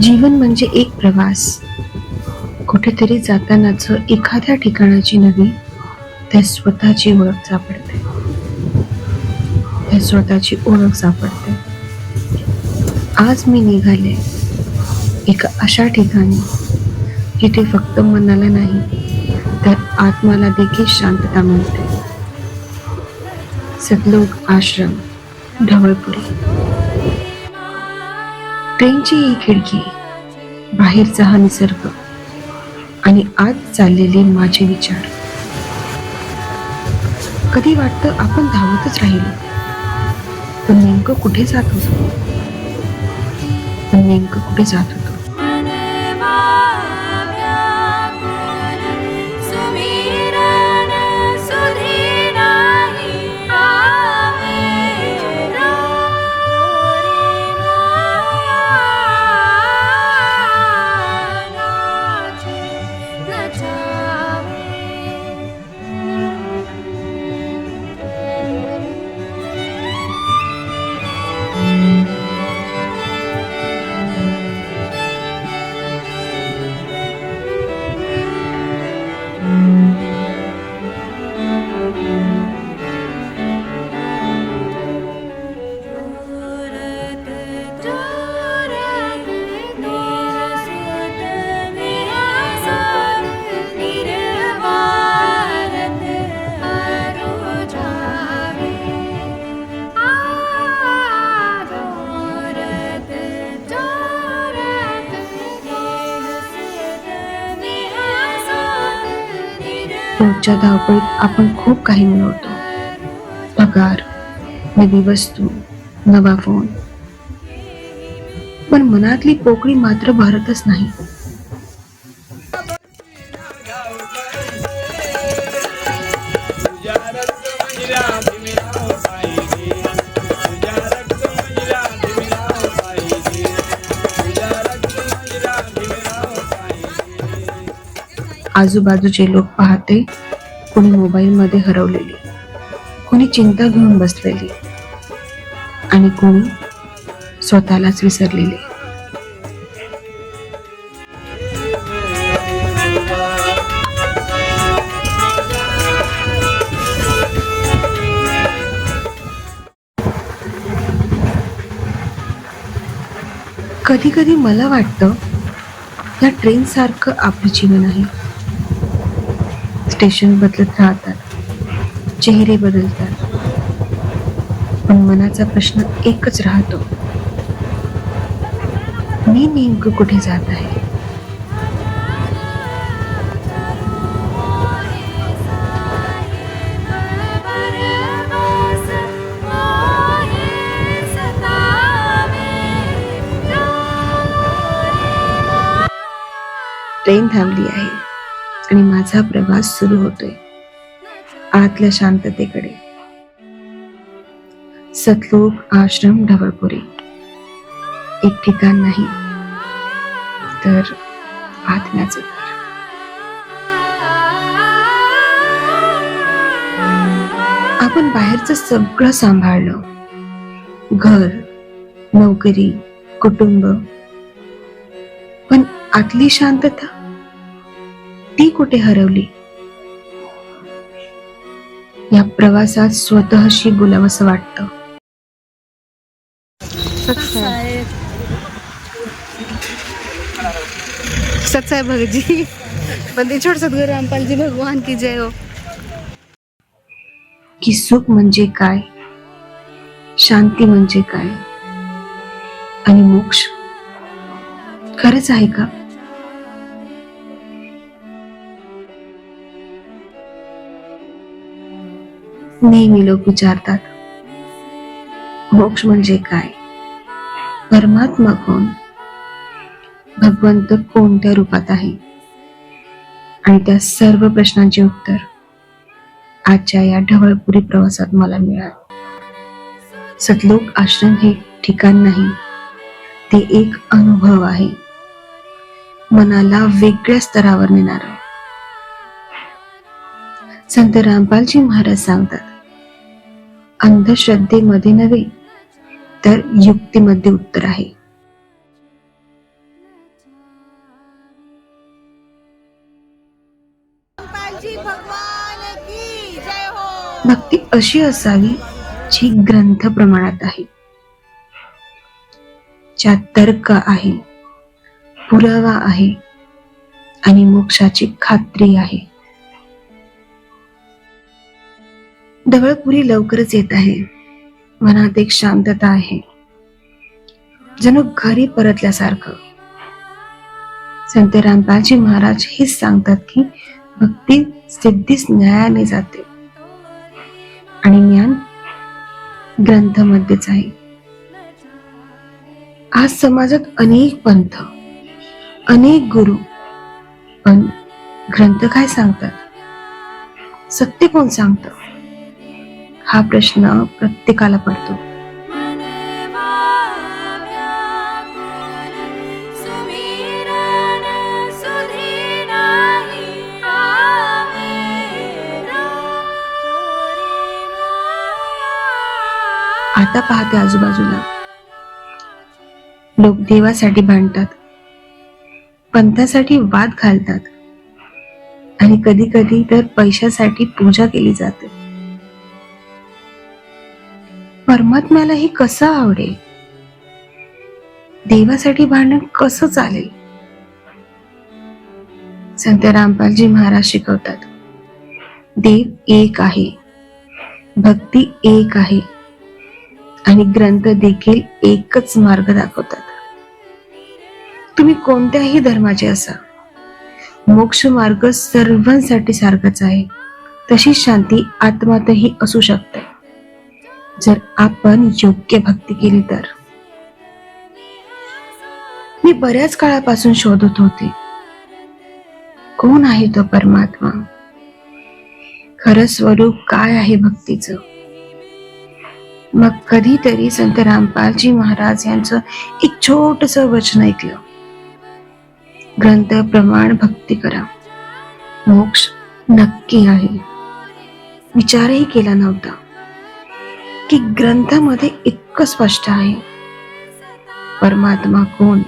जीवन म्हणजे एक प्रवास. कुठेतरी जातानाच एखाद्या ठिकाणाची नवी त्या स्वतःची ओळख सापडते. त्या स्वतःची ओळख सापडते. आज मी निघाले एका अशा ठिकाणी जिथे फक्त मनाला नाही तर आत्माला देखील शांतता मिळते. सतलोक आश्रम, ढवळपुरी. ट्रेनची ही खिडकी, बाहेरचा हा निसर्ग आणि आत चाललेले माझे विचार. कधी वाटतं आपण धावतच राहिलो, पण नेमकं कुठे जात होतो? रोजच्या धावपळीत आपण खूप काही मिळवतो. पगार, नवी वस्तू, नवा फोन. पण मनातली पोकळी मात्र भरतच नाही. आजूबाजूचे लोक पाहते, कोणी मोबाईल मध्ये हरवलेली, कोणी चिंता घेऊन बसलेली आणि कोणी स्वतःलाच विसरलेली. कधी कधी मला वाटतं या ट्रेन सारखं आपलं जीवन आहे. स्टेशन बदलत राहतात, चेहरे बदलतात, पण मनाचा प्रश्न एकच राहतो, मी नेमकं कुठे जात आहे? ट्रेन थांबली आहे आणि माझा प्रवास सुरू होतोय आतल्या शांततेकडे. सतलोक आश्रम, ढवळपुरी. एक ठिकाण नाही तर आत्म्याचं घर. आपण बाहेरचं सगळं सांभाळलं, घर, नोकरी, कुटुंब, पण आतली शांतता ती कुठे हरवली? या प्रवासात स्वतःशी बोलावंसं वाटतं. सच्चाई भगत जी, बंदी छोड़ सद्गुरु रामपाल जी भगवान की जय हो. की सुख म्हणजे काय, शांती म्हणजे काय आणि मोक्ष खरंच आहे का? नेहमी लोक विचारतात, मोक्ष म्हणजे काय, परमात्मा कोण, भगवंत कोणत्या रूपात आहे? आणि त्या सर्व प्रश्नांचे उत्तर आजच्या या ढवळपुरी प्रवासात मला मिळाले. सतलोक आश्रम हे ठिकाण नाही, ते एक अनुभव आहे, मनाला वेगळ्या स्तरावर नेणारा. संत रामपालजी महाराज सांगतात, अंधश्रद्धेमध्ये नव्हे तर युक्तीमध्ये उत्तर आहे. भक्ती अशी असावी जी ग्रंथ प्रमाणात आहे, ज्यात तर्क आहे, पुरावा आहे आणि मोक्षाची खात्री आहे. ढवळपुरी लवकरच येत आहे. मनात एक शांतता आहे, जणू घरी परतल्यासारखं. संत रामपालजी महाराज हेच सांगतात की भक्ती सिद्धीस न्यायाने जाते आणि ज्ञान ग्रंथमध्येच आहे. आज समाजात अनेक पंथ, अनेक गुरु, पण ग्रंथ काय सांगतात? सत्य कोण सांगतं? हा प्रश्न प्रत्येकाला पडतो. आता पाहते आजूबाजूला लोक देवासाठी भांडतात, पंथासाठी वाद घालतात आणि कधी कधी तर पैशासाठी पूजा केली जाते. परमात्म्याला हे कसं आवडेल? देवासाठी भांडण कसं चालेल? संत रामपालजी महाराज शिकवतात, देव एक आहे, भक्ती एक आहे आणि ग्रंथ देखील एकच मार्ग दाखवतात. तुम्ही कोणत्याही धर्माचे असा, मोक्ष मार्ग सर्वांसाठी सारखाच आहे. तशी शांती आत्मातही असू शकते जर आपण योग्य भक्ती केली तर. मी बऱ्याच काळापासून शोधत होते, कोण आहे तो परमात्मा? खरं स्वरूप काय आहे भक्तीचं? मग कधीतरी संत रामपालजी महाराज यांचं एक छोटस वचन ऐकलं, ग्रंथ प्रमाण भक्ती करा, मोक्ष नक्की आहे. विचारही केला नव्हता की ग्रंथामध्ये इतकं स्पष्ट आहे, परमात्मा कोण,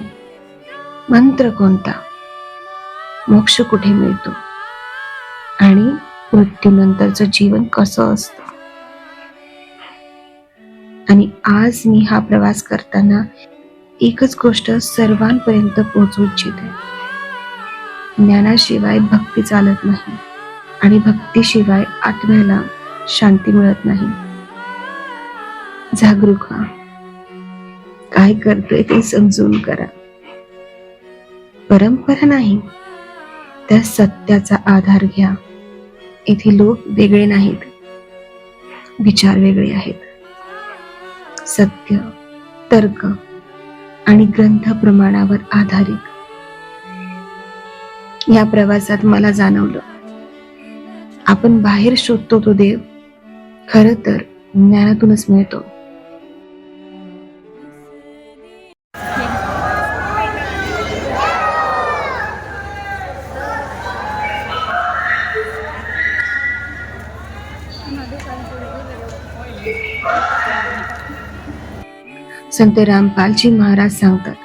मंत्र कोणता, मोक्ष कुठे मिळतो आणि मृत्यूनंतरचं जीवन कसं असतं. आणि आज मी हा प्रवास करताना एकच गोष्ट सर्वांपर्यंत पोहोचवू इच्छिते, ज्ञानाशिवाय भक्ती चालत नाही आणि भक्तीशिवाय आत्म्याला शांती मिळत नाही. जागरूक व्हा, काय करतोय ते समजून करा. परंपरा नाही तर सत्याचा आधार घ्या. येथे लोक वेगळे नाहीत, विचार वेगळे आहेत. सत्य, तर्क आणि ग्रंथ प्रमाणावर आधारित. या प्रवासात मला जाणवलं, आपण बाहेर शोधतो तो देव खरं तर ज्ञानातूनच मिळतो. संत रामपालजी महाराज सांगतात,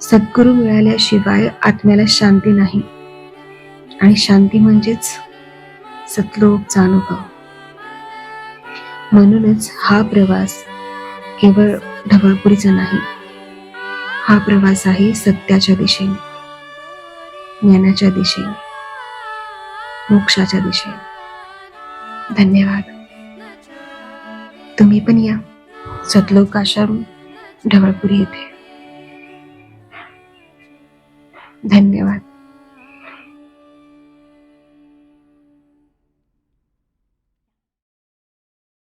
सद्गुरू मिळाल्याशिवाय आत्म्याला शांती नाही आणि शांती म्हणजेच सतलोकचा अनुभव. म्हणूनच हा प्रवास केवळ ढवळपुरीचा नाही, हा प्रवास आहे सत्याच्या दिशेने, ज्ञानाच्या दिशेने, मोक्षाच्या दिशेने. धन्यवाद. तुम्ही पण या सतलोक आश्रम ढवळपुरी येथे. धन्यवाद.